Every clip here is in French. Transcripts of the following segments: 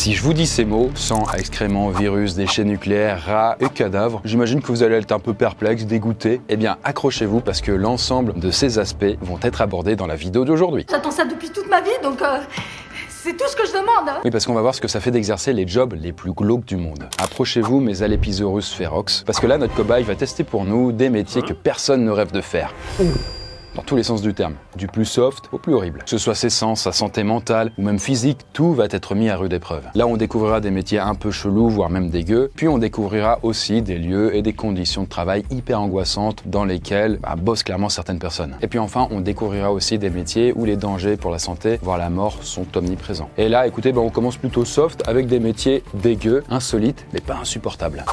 Si je vous dis ces mots, sang, excréments, virus, déchets nucléaires, rats et cadavres, j'imagine que vous allez être un peu perplexe, dégoûté. Eh bien, accrochez-vous parce que l'ensemble de ces aspects vont être abordés dans la vidéo d'aujourd'hui. J'attends ça depuis toute ma vie, donc c'est tout ce que je demande. Hein. Oui, parce qu'on va voir ce que ça fait d'exercer les jobs les plus glauques du monde. Approchez-vous, mes Alepisaurus ferox, parce que là, notre cobaye va tester pour nous des métiers que personne ne rêve de faire. Dans tous les sens du terme, du plus soft au plus horrible. Que ce soit ses sens, sa santé mentale ou même physique, tout va être mis à rude épreuve. Là, on découvrira des métiers un peu chelous, voire même dégueux, puis on découvrira aussi des lieux et des conditions de travail hyper angoissantes dans lesquelles bossent clairement certaines personnes. Et puis enfin, on découvrira aussi des métiers où les dangers pour la santé, voire la mort, sont omniprésents. Et là, écoutez, on commence plutôt soft avec des métiers dégueux, insolites, mais pas insupportables.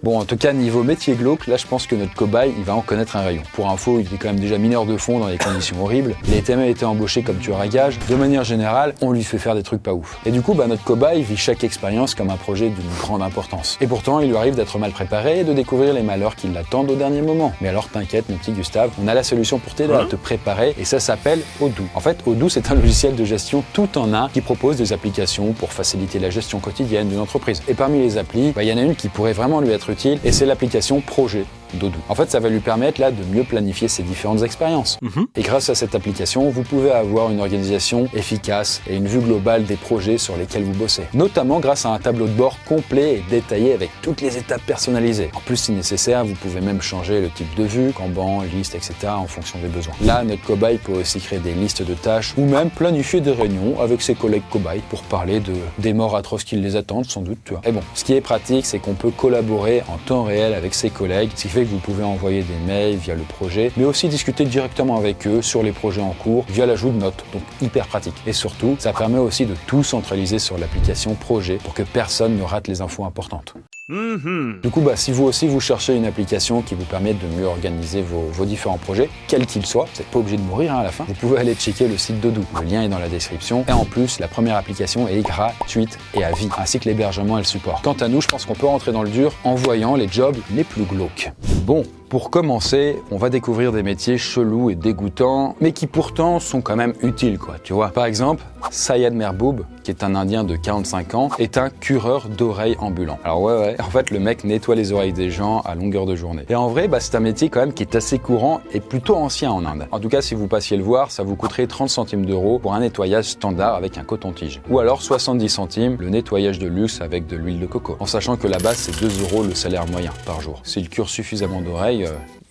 Bon, en tout cas, niveau métier glauque, là, je pense que notre cobaye, il va en connaître un rayon. Pour info, il est quand même déjà mineur de fond dans des conditions horribles. Il a même été embauché comme tueur à gages. De manière générale, on lui fait faire des trucs pas ouf. Et du coup, notre cobaye vit chaque expérience comme un projet d'une grande importance. Et pourtant, il lui arrive d'être mal préparé et de découvrir les malheurs qui l'attendent au dernier moment. Mais alors, t'inquiète, mon petit Gustave, on a la solution pour t'aider à te préparer et ça s'appelle Odoo. En fait, Odoo, c'est un logiciel de gestion tout en un qui propose des applications pour faciliter la gestion quotidienne d'une entreprise. Et parmi les applis, il y en a une qui pourrait vraiment lui être utile et c'est l'application Projet d'Odoo. En fait, ça va lui permettre là de mieux planifier ses différentes expériences. Et grâce à cette application, vous pouvez avoir une organisation efficace et une vue globale des projets sur lesquels vous bossez. Notamment grâce à un tableau de bord complet et détaillé avec toutes les étapes personnalisées. En plus, si nécessaire, vous pouvez même changer le type de vue, Kanban, liste, etc. en fonction des besoins. Là, notre cobaye peut aussi créer des listes de tâches ou même planifier des réunions avec ses collègues cobayes pour parler des morts atroces qui les attendent, sans doute, tu vois. Et bon, ce qui est pratique, c'est qu'on peut collaborer en temps réel avec ses collègues, ce qui fait que vous pouvez envoyer des mails via le projet, mais aussi discuter directement avec eux sur les projets en cours via l'ajout de notes, donc hyper pratique. Et surtout, ça permet aussi de tout centraliser sur l'application Projet pour que personne ne rate les infos importantes. Du coup, si vous aussi vous cherchez une application qui vous permet de mieux organiser vos différents projets, quels qu'ils soient, vous n'êtes pas obligé de mourir à la fin, vous pouvez aller checker le site d'Odoo. Le lien est dans la description. Et en plus, la première application est gratuite et à vie, ainsi que l'hébergement et le support. Quant à nous, je pense qu'on peut rentrer dans le dur en voyant les jobs les plus glauques. Bon, pour commencer, on va découvrir des métiers chelous et dégoûtants, mais qui pourtant sont quand même utiles, quoi, tu vois. Par exemple, Syed Mehboob, qui est un Indien de 45 ans, est un cureur d'oreilles ambulant. Alors ouais, en fait, le mec nettoie les oreilles des gens à longueur de journée. Et en vrai, c'est un métier quand même qui est assez courant et plutôt ancien en Inde. En tout cas, si vous passiez le voir, ça vous coûterait 30 centimes d'euros pour un nettoyage standard avec un coton-tige. Ou alors 70 centimes le nettoyage de luxe avec de l'huile de coco. En sachant que là-bas, c'est 2 euros le salaire moyen par jour. S'il cure suffisamment d'oreilles,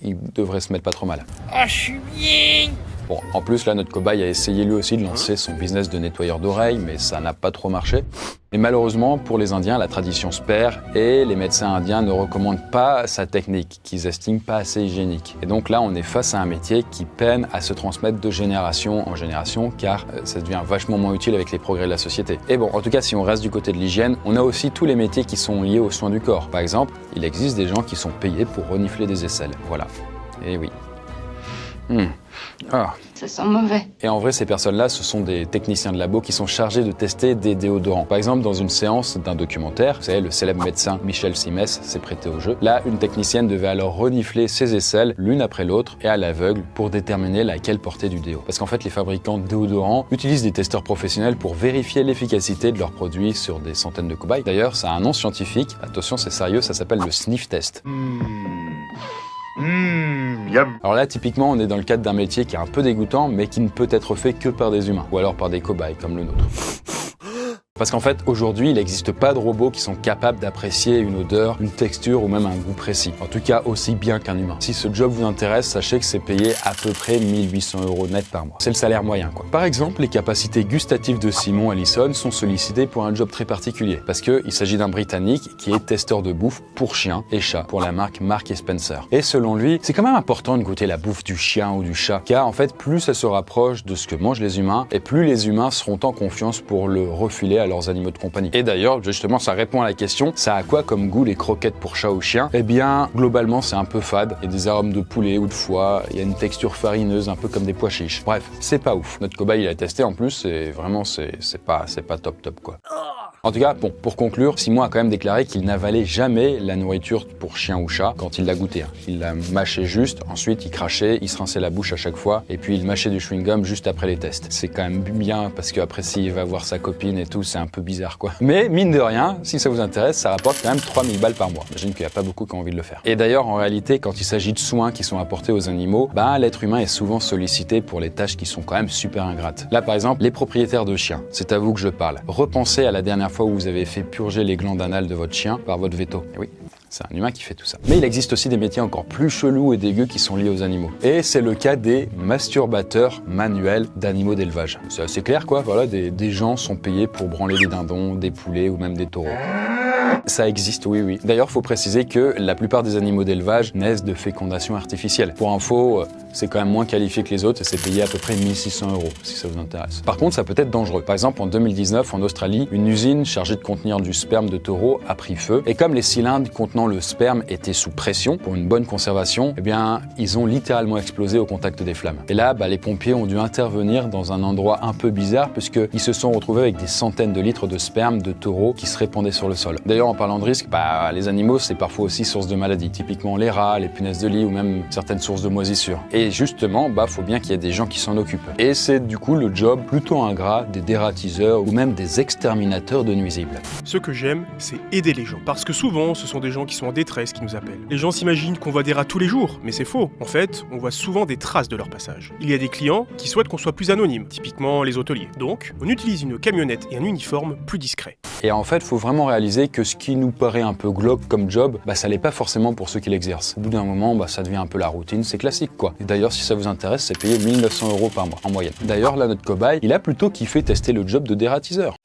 il devrait se mettre pas trop mal. Ah, je suis bien. Bon, en plus, là, notre cobaye a essayé lui aussi de lancer son business de nettoyeur d'oreilles, mais ça n'a pas trop marché. Et malheureusement, pour les Indiens, la tradition se perd et les médecins indiens ne recommandent pas sa technique, qu'ils estiment pas assez hygiénique. Et donc là, on est face à un métier qui peine à se transmettre de génération en génération, car ça devient vachement moins utile avec les progrès de la société. Et bon, en tout cas, si on reste du côté de l'hygiène, on a aussi tous les métiers qui sont liés aux soins du corps. Par exemple, il existe des gens qui sont payés pour renifler des aisselles. Voilà. Et oui. Ça sent mauvais. Et en vrai, ces personnes-là, ce sont des techniciens de labo qui sont chargés de tester des déodorants. Par exemple, dans une séance d'un documentaire, vous savez, le célèbre médecin Michel Simès s'est prêté au jeu. Là, une technicienne devait alors renifler ses aisselles l'une après l'autre et à l'aveugle pour déterminer laquelle portait du déo. Parce qu'en fait, les fabricants de déodorants utilisent des testeurs professionnels pour vérifier l'efficacité de leurs produits sur des centaines de cobayes. D'ailleurs, ça a un nom scientifique. Attention, c'est sérieux, ça s'appelle le sniff test. Alors là, typiquement, on est dans le cadre d'un métier qui est un peu dégoûtant, mais qui ne peut être fait que par des humains, ou alors par des cobayes comme le nôtre. Parce qu'en fait, aujourd'hui, il n'existe pas de robots qui sont capables d'apprécier une odeur, une texture ou même un goût précis. En tout cas, aussi bien qu'un humain. Si ce job vous intéresse, sachez que c'est payé à peu près 1800 € net par mois. C'est le salaire moyen, quoi. Par exemple, les capacités gustatives de Simon Allison sont sollicitées pour un job très particulier. Parce qu'il s'agit d'un Britannique qui est testeur de bouffe pour chiens et chats, pour la marque Marks & Spencer. Et selon lui, c'est quand même important de goûter la bouffe du chien ou du chat, car en fait, plus ça se rapproche de ce que mangent les humains, et plus les humains seront en confiance pour le refiler à leurs animaux de compagnie. Et d'ailleurs, justement, ça répond à la question, ça a quoi comme goût les croquettes pour chat ou chien? Eh bien, globalement, c'est un peu fade. Il y a des arômes de poulet ou de foie, il y a une texture farineuse, un peu comme des pois chiches. Bref, c'est pas ouf. Notre cobaye, il a testé en plus, et vraiment, c'est pas top quoi. En tout cas, bon, pour conclure, Simon a quand même déclaré qu'il n'avalait jamais la nourriture pour chien ou chat quand il l'a goûté. Il la mâchait juste, ensuite il crachait, il se rinçait la bouche à chaque fois, et puis il mâchait du chewing-gum juste après les tests. C'est quand même bien, parce qu'après s'il va voir sa copine et tout, c'est un peu bizarre quoi. Mais mine de rien, si ça vous intéresse, ça rapporte quand même 3000 balles par mois. J'imagine qu'il n'y a pas beaucoup qui ont envie de le faire. Et d'ailleurs, en réalité, quand il s'agit de soins qui sont apportés aux animaux, l'être humain est souvent sollicité pour les tâches qui sont quand même super ingrates. Là par exemple, les propriétaires de chiens, c'est à vous que je parle. Repensez à la dernière fois où vous avez fait purger les glandes anales de votre chien par votre veto. Et oui, c'est un humain qui fait tout ça. Mais il existe aussi des métiers encore plus chelous et dégueux qui sont liés aux animaux. Et c'est le cas des masturbateurs manuels d'animaux d'élevage. C'est assez clair quoi, voilà, des gens sont payés pour branler des dindons, des poulets ou même des taureaux. Ça existe, oui. D'ailleurs, faut préciser que la plupart des animaux d'élevage naissent de fécondation artificielle. Pour info, c'est quand même moins qualifié que les autres et c'est payé à peu près 1600 €, si ça vous intéresse. Par contre, ça peut être dangereux. Par exemple, en 2019, en Australie, une usine chargée de contenir du sperme de taureau a pris feu. Et comme les cylindres contenant le sperme étaient sous pression pour une bonne conservation, ils ont littéralement explosé au contact des flammes. Et là, les pompiers ont dû intervenir dans un endroit un peu bizarre puisqu'ils se sont retrouvés avec des centaines de litres de sperme de taureau qui se répandaient sur le sol. D'ailleurs, en parlant de risque, les animaux, c'est parfois aussi source de maladies. Typiquement les rats, les punaises de lit ou même certaines sources de moisissures. Et justement, faut bien qu'il y ait des gens qui s'en occupent. Et c'est du coup le job plutôt ingrat des dératiseurs ou même des exterminateurs de nuisibles. Ce que j'aime, c'est aider les gens. Parce que souvent, ce sont des gens qui sont en détresse qui nous appellent. Les gens s'imaginent qu'on voit des rats tous les jours, mais c'est faux. En fait, on voit souvent des traces de leur passage. Il y a des clients qui souhaitent qu'on soit plus anonyme, typiquement les hôteliers. Donc, on utilise une camionnette et un uniforme plus discret. Et en fait, il faut vraiment réaliser que ce qui nous paraît un peu glauque comme job, ça l'est pas forcément pour ceux qui l'exercent. Au bout d'un moment, ça devient un peu la routine, c'est classique quoi. Et d'ailleurs, si ça vous intéresse, c'est payé 1900 € par mois, en moyenne. D'ailleurs, là, notre cobaye, il a plutôt kiffé tester le job de dératiseur.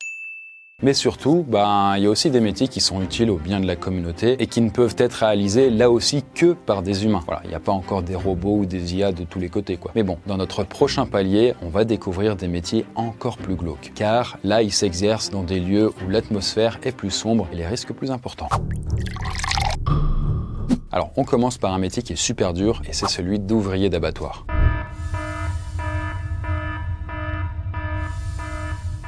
Mais surtout, il y a aussi des métiers qui sont utiles au bien de la communauté et qui ne peuvent être réalisés là aussi que par des humains. Voilà, il n'y a pas encore des robots ou des IA de tous les côtés, quoi. Mais bon, dans notre prochain palier, on va découvrir des métiers encore plus glauques. Car là, ils s'exercent dans des lieux où l'atmosphère est plus sombre et les risques plus importants. Alors, on commence par un métier qui est super dur et c'est celui d'ouvrier d'abattoir.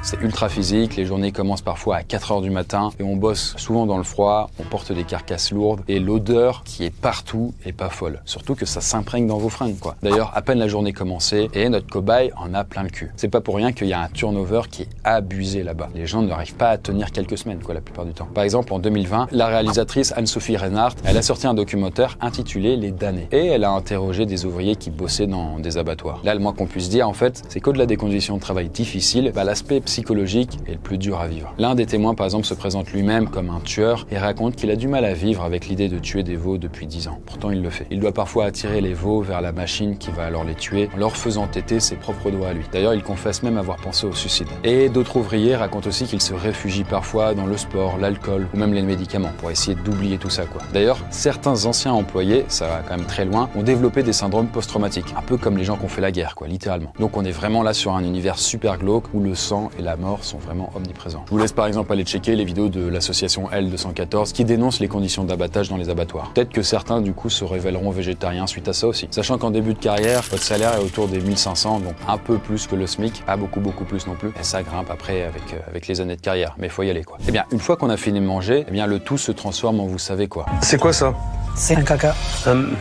C'est ultra physique, les journées commencent parfois à 4 h du matin et on bosse souvent dans le froid, on porte des carcasses lourdes et l'odeur qui est partout est pas folle. Surtout que ça s'imprègne dans vos fringues quoi. D'ailleurs, à peine la journée commencée et notre cobaye en a plein le cul. C'est pas pour rien qu'il y a un turnover qui est abusé là-bas. Les gens n'arrivent pas à tenir quelques semaines la plupart du temps. Par exemple, en 2020, la réalisatrice Anne-Sophie Reinhardt, elle a sorti un documentaire intitulé Les Damnés et elle a interrogé des ouvriers qui bossaient dans des abattoirs. Là, le moins qu'on puisse dire en fait, c'est qu'au-delà des conditions de travail difficiles, l'aspect psychologique est le plus dur à vivre. L'un des témoins, par exemple, se présente lui-même comme un tueur et raconte qu'il a du mal à vivre avec l'idée de tuer des veaux depuis 10 ans. Pourtant, il le fait. Il doit parfois attirer les veaux vers la machine qui va alors les tuer en leur faisant téter ses propres doigts à lui. D'ailleurs, il confesse même avoir pensé au suicide. Et d'autres ouvriers racontent aussi qu'ils se réfugient parfois dans le sport, l'alcool ou même les médicaments pour essayer d'oublier tout ça, quoi. D'ailleurs, certains anciens employés, ça va quand même très loin, ont développé des syndromes post-traumatiques. Un peu comme les gens qui ont fait la guerre, quoi, littéralement. Donc on est vraiment là sur un univers super glauque où le sang et la mort sont vraiment omniprésents. Je vous laisse par exemple aller checker les vidéos de l'association L214 qui dénonce les conditions d'abattage dans les abattoirs. Peut-être que certains du coup se révéleront végétariens suite à ça aussi. Sachant qu'en début de carrière, votre salaire est autour des 1500, donc un peu plus que le SMIC, pas beaucoup plus non plus. Et ça grimpe après avec les années de carrière, mais faut y aller quoi. Et bien, une fois qu'on a fini de manger, le tout se transforme en vous savez quoi. C'est quoi ça? C'est un caca.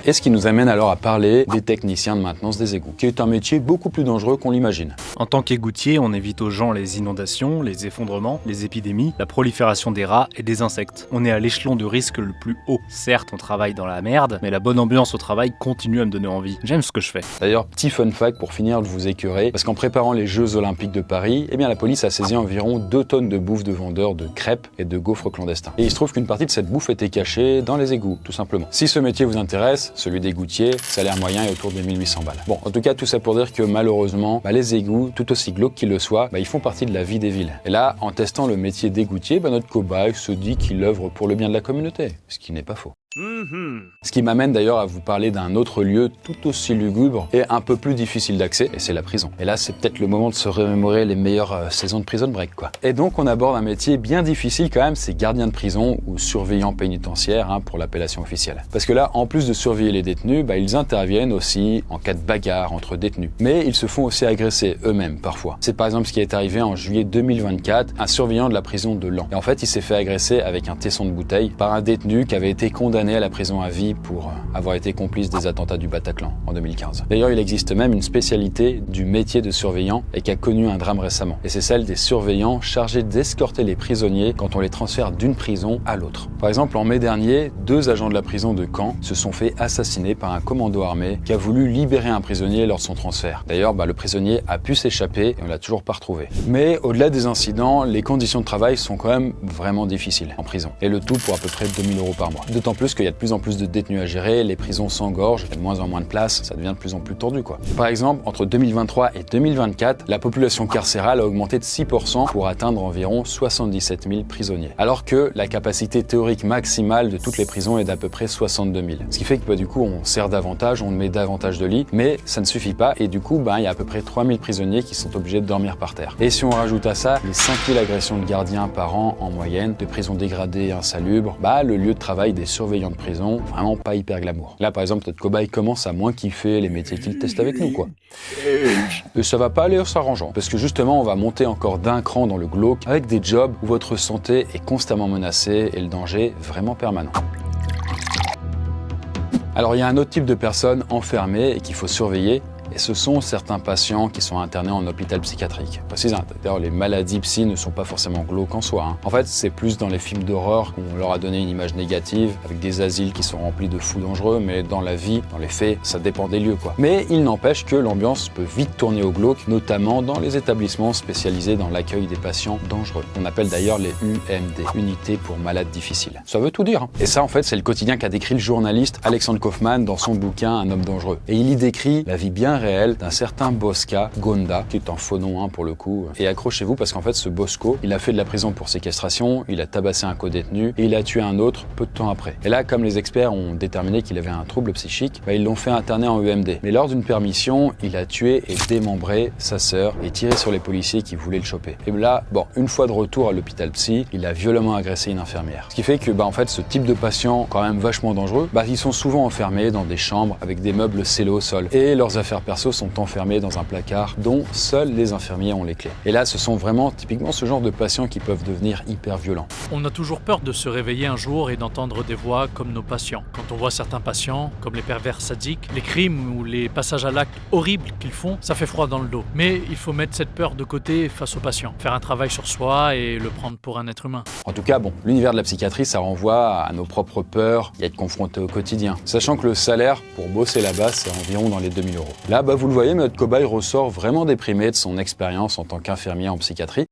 Et ce qui nous amène alors à parler des techniciens de maintenance des égouts, qui est un métier beaucoup plus dangereux qu'on l'imagine. En tant qu'égoutier, on évite aux gens les inondations, les effondrements, les épidémies, la prolifération des rats et des insectes. On est à l'échelon de risque le plus haut. Certes, on travaille dans la merde, mais la bonne ambiance au travail continue à me donner envie. J'aime ce que je fais. D'ailleurs, petit fun fact pour finir de vous écœurer, parce qu'en préparant les Jeux Olympiques de Paris, la police a saisi environ 2 tonnes de bouffe de vendeurs de crêpes et de gaufres clandestins. Et il se trouve qu'une partie de cette bouffe était cachée dans les égouts, tout simplement. Si ce métier vous intéresse, celui d'égoutier, salaire moyen est autour de 1800 balles. Bon, en tout cas, tout ça pour dire que malheureusement, les égouts, tout aussi glauques qu'ils le soient, ils font partie de la vie des villes. Et là, en testant le métier d'égoutier, notre cobaye se dit qu'il œuvre pour le bien de la communauté, ce qui n'est pas faux. Ce qui m'amène d'ailleurs à vous parler d'un autre lieu tout aussi lugubre et un peu plus difficile d'accès, et c'est la prison. Et là, c'est peut-être le moment de se remémorer les meilleures saisons de Prison Break, quoi. Et donc, on aborde un métier bien difficile quand même, c'est gardien de prison ou surveillant pénitentiaire, pour l'appellation officielle. Parce que là, en plus de surveiller les détenus, ils interviennent aussi en cas de bagarre entre détenus. Mais ils se font aussi agresser eux-mêmes, parfois. C'est par exemple ce qui est arrivé en juillet 2024, un surveillant de la prison de Laon. Et en fait, il s'est fait agresser avec un tesson de bouteille par un détenu qui avait été condamné à la prison à vie pour avoir été complice des attentats du Bataclan en 2015. D'ailleurs, il existe même une spécialité du métier de surveillant et qui a connu un drame récemment. Et c'est celle des surveillants chargés d'escorter les prisonniers quand on les transfère d'une prison à l'autre. Par exemple, en mai dernier, 2 agents de la prison de Caen se sont fait assassiner par un commando armé qui a voulu libérer un prisonnier lors de son transfert. D'ailleurs, le prisonnier a pu s'échapper et on l'a toujours pas retrouvé. Mais au-delà des incidents, les conditions de travail sont quand même vraiment difficiles en prison. Et le tout pour à peu près 2 000 € par mois. D'autant plus qu'il y a de plus en plus de détenus à gérer, les prisons s'engorgent, il y a de moins en moins de place, ça devient de plus en plus tendu, quoi. Par exemple, entre 2023 et 2024, la population carcérale a augmenté de 6% pour atteindre environ 77 000 prisonniers. Alors que la capacité théorique maximale de toutes les prisons est d'à peu près 62 000. Ce qui fait que du coup, on sert davantage, on met davantage de lits, mais ça ne suffit pas et du coup, il y a à peu près 3 000 prisonniers qui sont obligés de dormir par terre. Et si on rajoute à ça les 5 000 agressions de gardiens par an en moyenne, de prisons dégradées et insalubres, le lieu de travail des surveillants de prison, vraiment pas hyper glamour. Là, par exemple, notre cobaye commence à moins kiffer les métiers qu'il teste avec nous, quoi. Et ça va pas aller en s'arrangeant, parce que justement, on va monter encore d'un cran dans le glauque avec des jobs où votre santé est constamment menacée et le danger vraiment permanent. Alors, il y a un autre type de personnes enfermées et qu'il faut surveiller, et ce sont certains patients qui sont internés en hôpital psychiatrique. Précise, d'ailleurs, les maladies psy ne sont pas forcément glauques en soi. En fait, c'est plus dans les films d'horreur qu'on leur a donné une image négative, avec des asiles qui sont remplis de fous dangereux, mais dans la vie, dans les faits, ça dépend des lieux, quoi. Mais il n'empêche que l'ambiance peut vite tourner au glauque, notamment dans les établissements spécialisés dans l'accueil des patients dangereux. On appelle d'ailleurs les UMD, unités pour malades difficiles. Ça veut tout dire. Et ça, en fait, c'est le quotidien qu'a décrit le journaliste Alexandre Kaufman dans son bouquin Un homme dangereux. Et il y décrit la vie bien réel d'un certain Bosca Gonda, qui est un faux nom pour le coup. Et accrochez-vous parce qu'en fait ce Bosco, il a fait de la prison pour séquestration, il a tabassé un co-détenu et il a tué un autre peu de temps après. Et là, comme les experts ont déterminé qu'il avait un trouble psychique, ils l'ont fait interner en UMD. Mais lors d'une permission, il a tué et démembré sa sœur et tiré sur les policiers qui voulaient le choper. Et là, une fois de retour à l'hôpital psy, il a violemment agressé une infirmière. Ce qui fait que en fait ce type de patients quand même vachement dangereux, ils sont souvent enfermés dans des chambres avec des meubles scellés au sol et leurs affaires perso sont enfermés dans un placard dont seuls les infirmiers ont les clés. Et là, ce sont vraiment typiquement ce genre de patients qui peuvent devenir hyper violents. On a toujours peur de se réveiller un jour et d'entendre des voix comme nos patients. Quand on voit certains patients, comme les pervers sadiques, les crimes ou les passages à l'acte horribles qu'ils font, ça fait froid dans le dos. Mais il faut mettre cette peur de côté face aux patients, faire un travail sur soi et le prendre pour un être humain. En tout cas, l'univers de la psychiatrie, ça renvoie à nos propres peurs et à être confronté au quotidien. Sachant que le salaire pour bosser là-bas, c'est environ dans les 2 000 €. Là, vous le voyez, mais notre cobaye ressort vraiment déprimé de son expérience en tant qu'infirmier en psychiatrie.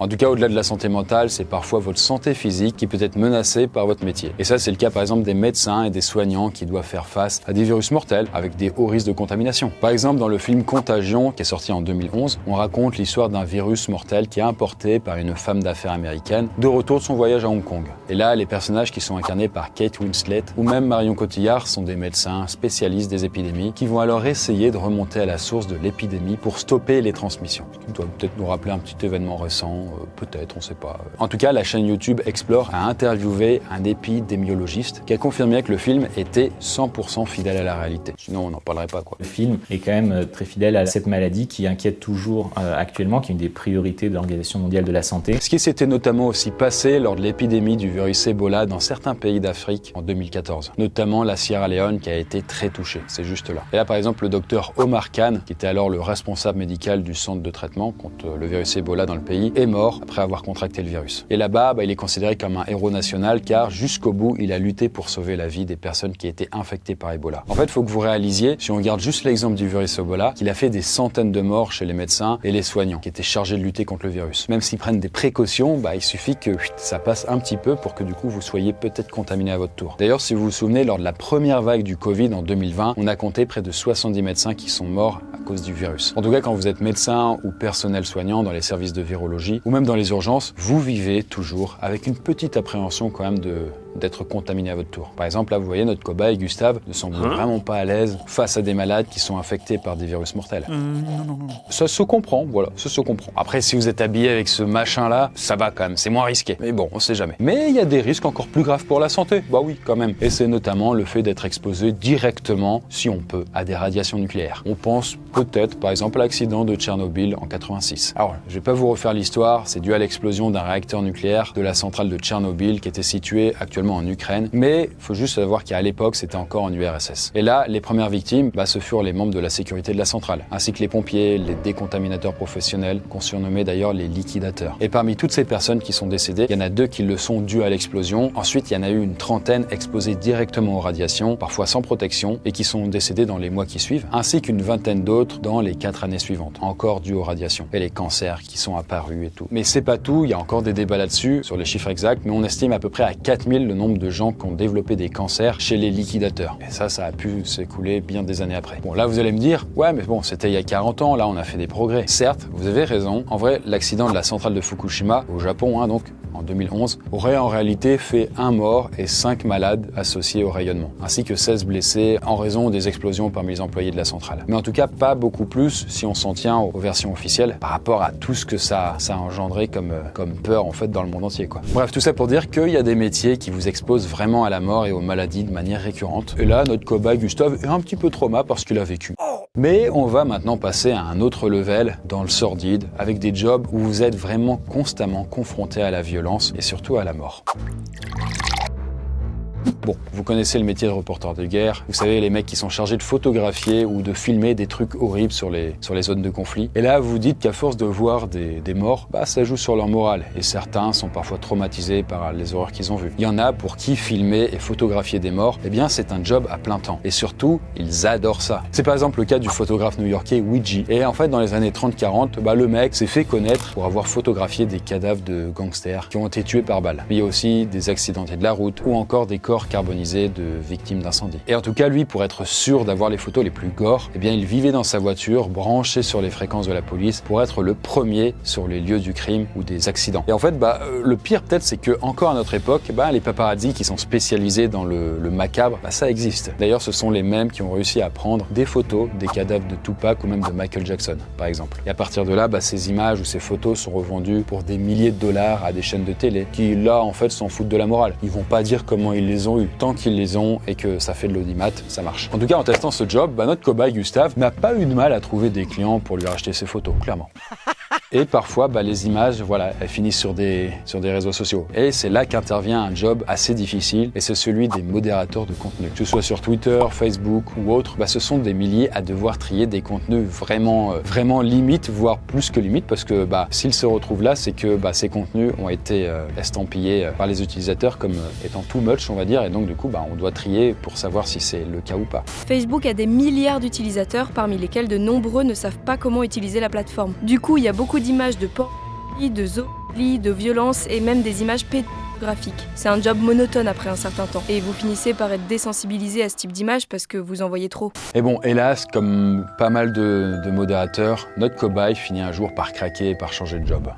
En tout cas, au-delà de la santé mentale, c'est parfois votre santé physique qui peut être menacée par votre métier. Et ça, c'est le cas par exemple des médecins et des soignants qui doivent faire face à des virus mortels avec des hauts risques de contamination. Par exemple, dans le film Contagion, qui est sorti en 2011, on raconte l'histoire d'un virus mortel qui est importé par une femme d'affaires américaine de retour de son voyage à Hong Kong. Et là, les personnages qui sont incarnés par Kate Winslet ou même Marion Cotillard sont des médecins spécialistes des épidémies qui vont alors essayer de remonter à la source de l'épidémie pour stopper les transmissions. Ce qui doit peut-être nous rappeler un petit événement récent. Peut-être, on sait pas. En tout cas, la chaîne YouTube Explore a interviewé un épidémiologiste qui a confirmé que le film était 100% fidèle à la réalité. Sinon, on n'en parlerait pas, quoi. Le film est quand même très fidèle à cette maladie qui inquiète toujours actuellement, qui est une des priorités de l'Organisation mondiale de la santé. Ce qui s'était notamment aussi passé lors de l'épidémie du virus Ebola dans certains pays d'Afrique en 2014, notamment la Sierra Leone qui a été très touchée, c'est juste là. Et là, par exemple, le docteur Omar Khan, qui était alors le responsable médical du centre de traitement contre le virus Ebola dans le pays, est mort après avoir contracté le virus. Et là-bas, il est considéré comme un héros national car jusqu'au bout, il a lutté pour sauver la vie des personnes qui étaient infectées par Ebola. En fait, il faut que vous réalisiez, si on regarde juste l'exemple du virus Ebola, qu'il a fait des centaines de morts chez les médecins et les soignants qui étaient chargés de lutter contre le virus. Même s'ils prennent des précautions, il suffit que ça passe un petit peu pour que du coup, vous soyez peut-être contaminé à votre tour. D'ailleurs, si vous vous souvenez, lors de la première vague du Covid en 2020, on a compté près de 70 médecins qui sont morts à cause du virus. En tout cas, quand vous êtes médecin ou personnel soignant dans les services de virologie ou même dans les urgences, vous vivez toujours avec une petite appréhension quand même de d'être contaminé à votre tour. Par exemple, là, vous voyez, notre cobaye, Gustave, ne semble vraiment pas à l'aise face à des malades qui sont infectés par des virus mortels. Non. Ça se comprend, voilà, ça se comprend. Après, si vous êtes habillé avec ce machin-là, ça va quand même, c'est moins risqué. Mais bon, on sait jamais. Mais il y a des risques encore plus graves pour la santé. Bah oui, quand même. Et c'est notamment le fait d'être exposé directement, si on peut, à des radiations nucléaires. On pense peut-être, par exemple, à l'accident de Tchernobyl en 86. Alors, je vais pas vous refaire l'histoire, c'est dû à l'explosion d'un réacteur nucléaire de la centrale de Tchernobyl qui était située actuellement en Ukraine. Mais il faut juste savoir qu'à l'époque, c'était encore en URSS. Et là, les premières victimes, ce furent les membres de la sécurité de la centrale, ainsi que les pompiers, les décontaminateurs professionnels, qu'on surnommait d'ailleurs les liquidateurs. Et parmi toutes ces personnes qui sont décédées, il y en a 2 qui le sont dues à l'explosion. Ensuite, il y en a eu une trentaine exposées directement aux radiations, parfois sans protection, et qui sont décédées dans les mois qui suivent, ainsi qu'une vingtaine d'autres dans les 4 années suivantes, encore dues aux radiations, et les cancers qui sont apparus et tout. Mais c'est pas tout, il y a encore des débats là-dessus, sur les chiffres exacts, mais on estime à peu près à 4000 le nombre de gens qui ont développé des cancers chez les liquidateurs. Et ça a pu s'écouler bien des années après. Bon, là, vous allez me dire, ouais, mais bon, c'était il y a 40 ans, là, on a fait des progrès. Certes, vous avez raison. En vrai, l'accident de la centrale de Fukushima, au Japon, donc, en 2011, aurait en réalité fait 1 mort et 5 malades associés au rayonnement, ainsi que 16 blessés en raison des explosions parmi les employés de la centrale. Mais en tout cas, pas beaucoup plus si on s'en tient aux versions officielles par rapport à tout ce que ça a engendré comme peur en fait dans le monde entier, quoi. Bref, tout ça pour dire qu'il y a des métiers qui vous exposent vraiment à la mort et aux maladies de manière récurrente. Et là, notre cobaye Gustave est un petit peu trauma parce qu'il a vécu. Mais on va maintenant passer à un autre level dans le sordide, avec des jobs où vous êtes vraiment constamment confronté à la violence et surtout à la mort. Bon, vous connaissez le métier de reporter de guerre. Vous savez, les mecs qui sont chargés de photographier ou de filmer des trucs horribles sur les zones de conflit. Et là, vous vous dites qu'à force de voir des morts, ça joue sur leur morale. Et certains sont parfois traumatisés par les horreurs qu'ils ont vues. Il y en a pour qui filmer et photographier des morts, c'est un job à plein temps. Et surtout, ils adorent ça. C'est par exemple le cas du photographe new-yorkais Ouija. Et en fait, dans les années 30-40, le mec s'est fait connaître pour avoir photographié des cadavres de gangsters qui ont été tués par balle. Mais il y a aussi des accidentés de la route ou encore des corps carbonisés de victimes d'incendie. Et en tout cas, lui, pour être sûr d'avoir les photos les plus gore, il vivait dans sa voiture, branché sur les fréquences de la police, pour être le premier sur les lieux du crime ou des accidents. Et en fait, le pire peut-être, c'est que encore à notre époque, les paparazzis qui sont spécialisés dans le macabre, ça existe. D'ailleurs, ce sont les mêmes qui ont réussi à prendre des photos des cadavres de Tupac ou même de Michael Jackson, par exemple. Et à partir de là, ces images ou ces photos sont revendues pour des milliers de dollars à des chaînes de télé, qui là, en fait, s'en foutent de la morale. Ils vont pas dire comment ils les ont eu. Tant qu'ils les ont et que ça fait de l'audimat, ça marche. En tout cas, en testant ce job, notre cobaye Gustave n'a pas eu de mal à trouver des clients pour lui racheter ses photos, clairement. Et parfois, les images, elles finissent sur des réseaux sociaux. Et c'est là qu'intervient un job assez difficile, et c'est celui des modérateurs de contenu. Que ce soit sur Twitter, Facebook ou autre, ce sont des milliers à devoir trier des contenus vraiment limite, voire plus que limite, parce que s'ils se retrouvent là, c'est que ces contenus ont été estampillés par les utilisateurs comme étant too much, on va dire, et donc du coup, on doit trier pour savoir si c'est le cas ou pas. Facebook a des milliards d'utilisateurs, parmi lesquels de nombreux ne savent pas comment utiliser la plateforme. Du coup, il y a beaucoup d'images de pornographie, de zoophobie, de violence et même des images pédographiques. C'est un job monotone après un certain temps. Et vous finissez par être désensibilisé à ce type d'image parce que vous en voyez trop. Et bon, hélas, comme pas mal de modérateurs, notre cobaye finit un jour par craquer et par changer de job.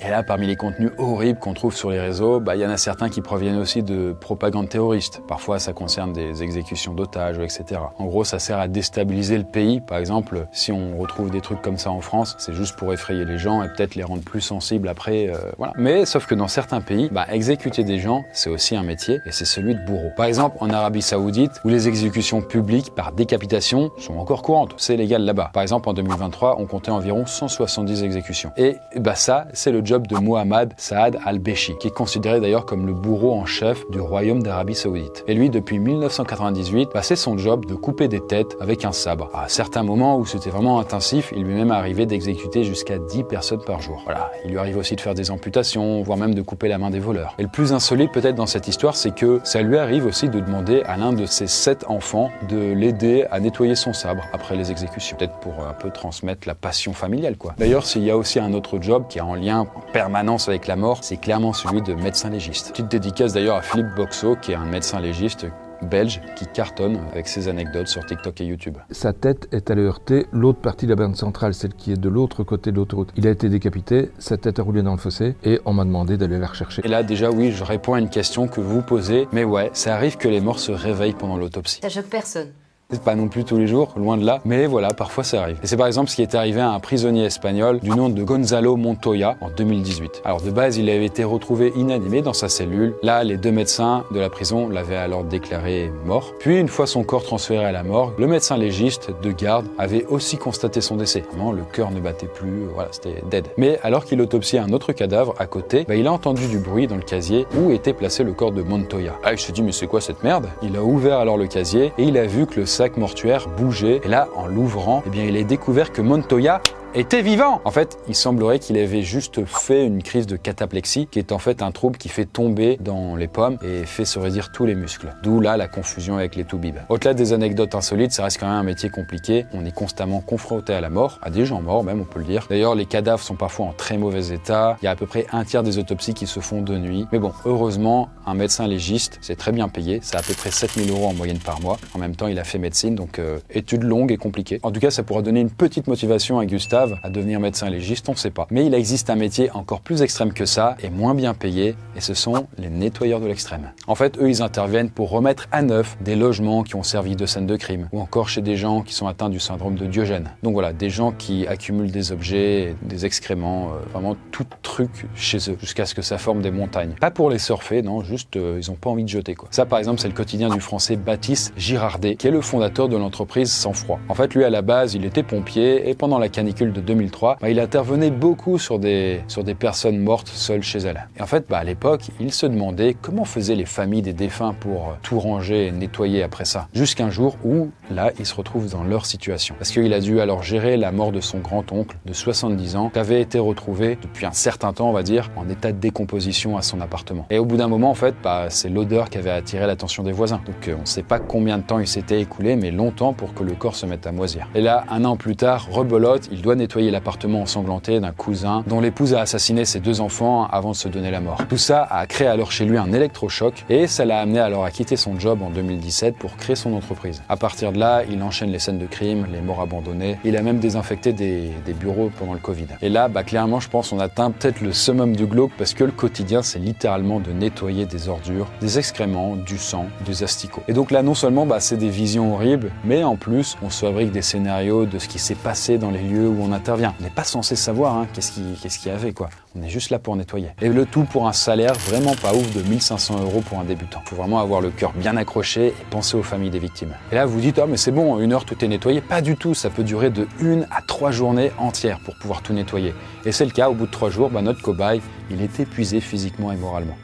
Et là, parmi les contenus horribles qu'on trouve sur les réseaux, il y en a certains qui proviennent aussi de propagande terroriste. Parfois, ça concerne des exécutions d'otages, etc. En gros, ça sert à déstabiliser le pays. Par exemple, si on retrouve des trucs comme ça en France, c'est juste pour effrayer les gens et peut-être les rendre plus sensibles après, voilà. Mais sauf que dans certains pays, exécuter des gens, c'est aussi un métier et c'est celui de bourreau. Par exemple, en Arabie Saoudite, où les exécutions publiques par décapitation sont encore courantes. C'est légal là-bas. Par exemple, en 2023, on comptait environ 170 exécutions. Et ça, c'est le job de Mohamed Saad al-Beshi, qui est considéré d'ailleurs comme le bourreau en chef du royaume d'Arabie Saoudite. Et lui, depuis 1998, c'est son job de couper des têtes avec un sabre. À certains moments où c'était vraiment intensif, il lui est même arrivé d'exécuter jusqu'à 10 personnes par jour. Voilà, il lui arrive aussi de faire des amputations, voire même de couper la main des voleurs. Et le plus insolite peut-être dans cette histoire, c'est que ça lui arrive aussi de demander à l'un de ses 7 enfants de l'aider à nettoyer son sabre après les exécutions. Peut-être pour un peu transmettre la passion familiale, quoi. D'ailleurs, s'il y a aussi un autre job qui est en lien en permanence avec la mort, c'est clairement celui de médecin légiste. Petite dédicace d'ailleurs à Philippe Boxeau, qui est un médecin légiste belge qui cartonne avec ses anecdotes sur TikTok et YouTube. Sa tête est allée heurter l'autre partie de la bande centrale, celle qui est de l'autre côté de l'autoroute. Il a été décapité, sa tête a roulé dans le fossé et on m'a demandé d'aller la rechercher. Et là déjà oui, je réponds à une question que vous posez, mais ouais, ça arrive que les morts se réveillent pendant l'autopsie. Ça choque personne. C'est pas non plus tous les jours, loin de là, mais voilà, parfois ça arrive. Et c'est par exemple ce qui est arrivé à un prisonnier espagnol du nom de Gonzalo Montoya en 2018. Alors de base, il avait été retrouvé inanimé dans sa cellule. Là, les 2 médecins de la prison l'avaient alors déclaré mort. Puis une fois son corps transféré à la morgue, le médecin légiste de garde avait aussi constaté son décès. Vraiment, le cœur ne battait plus, voilà, c'était dead. Mais alors qu'il autopsiait un autre cadavre à côté, il a entendu du bruit dans le casier où était placé le corps de Montoya. Ah, il se dit mais c'est quoi cette merde? Il a ouvert alors le casier et il a vu que le sac mortuaire bougeait. Et là, en l'ouvrant, il a découvert que Montoya était vivant. En fait, il semblerait qu'il avait juste fait une crise de cataplexie, qui est en fait un trouble qui fait tomber dans les pommes et fait se raidir tous les muscles. D'où là la confusion avec les toubibs. Au-delà des anecdotes insolites, ça reste quand même un métier compliqué. On est constamment confronté à la mort, à des gens morts même, on peut le dire. D'ailleurs, les cadavres sont parfois en très mauvais état. Il y a à peu près un tiers des autopsies qui se font de nuit. Mais bon, heureusement, un médecin légiste, c'est très bien payé. C'est à peu près 7 000 € en moyenne par mois. En même temps, il a fait médecine, donc études longues et compliquées. En tout cas, ça pourra donner une petite motivation à Gustave à devenir médecin légiste, on ne sait pas. Mais il existe un métier encore plus extrême que ça et moins bien payé, et ce sont les nettoyeurs de l'extrême. En fait, eux, ils interviennent pour remettre à neuf des logements qui ont servi de scène de crime, ou encore chez des gens qui sont atteints du syndrome de Diogène. Donc voilà, des gens qui accumulent des objets, des excréments, vraiment tout truc chez eux, jusqu'à ce que ça forme des montagnes. Pas pour les surfer, non, juste ils n'ont pas envie de jeter quoi. Ça, par exemple, c'est le quotidien du français Baptiste Girardet, qui est le fondateur de l'entreprise Sang Froid. En fait, lui, à la base, il était pompier, et pendant la canicule de 2003, il intervenait beaucoup sur des personnes mortes seules chez elles. Et en fait, à l'époque, il se demandait comment faisaient les familles des défunts pour tout ranger et nettoyer après ça. Jusqu'un jour où, là, il se retrouve dans leur situation. Parce qu'il a dû alors gérer la mort de son grand-oncle de 70 ans, qui avait été retrouvé depuis un certain temps, on va dire, en état de décomposition à son appartement. Et au bout d'un moment, en fait, c'est l'odeur qui avait attiré l'attention des voisins. Donc on ne sait pas combien de temps il s'était écoulé, mais longtemps pour que le corps se mette à moisir. Et là, 1 an plus tard, rebelote, il doit nettoyer l'appartement ensanglanté d'un cousin dont l'épouse a assassiné ses 2 enfants avant de se donner la mort. Tout ça a créé alors chez lui un électrochoc et ça l'a amené alors à quitter son job en 2017 pour créer son entreprise. À partir de là, il enchaîne les scènes de crime, les morts abandonnées. Il a même désinfecté des bureaux pendant le Covid. Et là, clairement, je pense on atteint peut-être le summum du glauque parce que le quotidien, c'est littéralement de nettoyer des ordures, des excréments, du sang, des asticots. Et donc là, non seulement c'est des visions horribles, mais en plus, on se fabrique des scénarios de ce qui s'est passé dans les lieux où on intervient. On n'est pas censé savoir qu'est-ce qu'il y avait quoi. On est juste là pour nettoyer. Et le tout pour un salaire vraiment pas ouf de 1 500 € pour un débutant. Il faut vraiment avoir le cœur bien accroché et penser aux familles des victimes. Et là vous dites mais c'est bon, 1 heure tout est nettoyé. Pas du tout, ça peut durer de 1 à 3 journées entières pour pouvoir tout nettoyer. Et c'est le cas, au bout de 3 jours, notre cobaye, il est épuisé physiquement et moralement.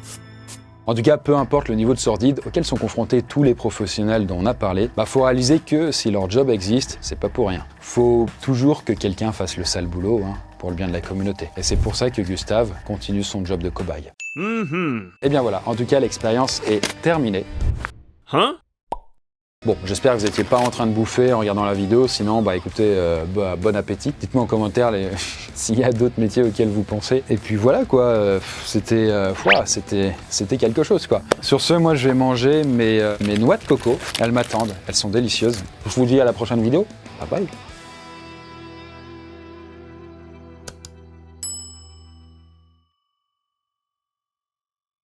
En tout cas, peu importe le niveau de sordide auquel sont confrontés tous les professionnels dont on a parlé, faut réaliser que si leur job existe, c'est pas pour rien. Faut toujours que quelqu'un fasse le sale boulot, pour le bien de la communauté. Et c'est pour ça que Gustave continue son job de cobaye. Et bien voilà, en tout cas, l'expérience est terminée. Bon, j'espère que vous n'étiez pas en train de bouffer en regardant la vidéo, sinon, écoutez, bon appétit. Dites-moi en commentaire s'il y a d'autres métiers auxquels vous pensez. Et puis voilà quoi, c'était quelque chose quoi. Sur ce, moi je vais manger mes noix de coco, elles m'attendent, elles sont délicieuses. Je vous dis à la prochaine vidéo, bye bye.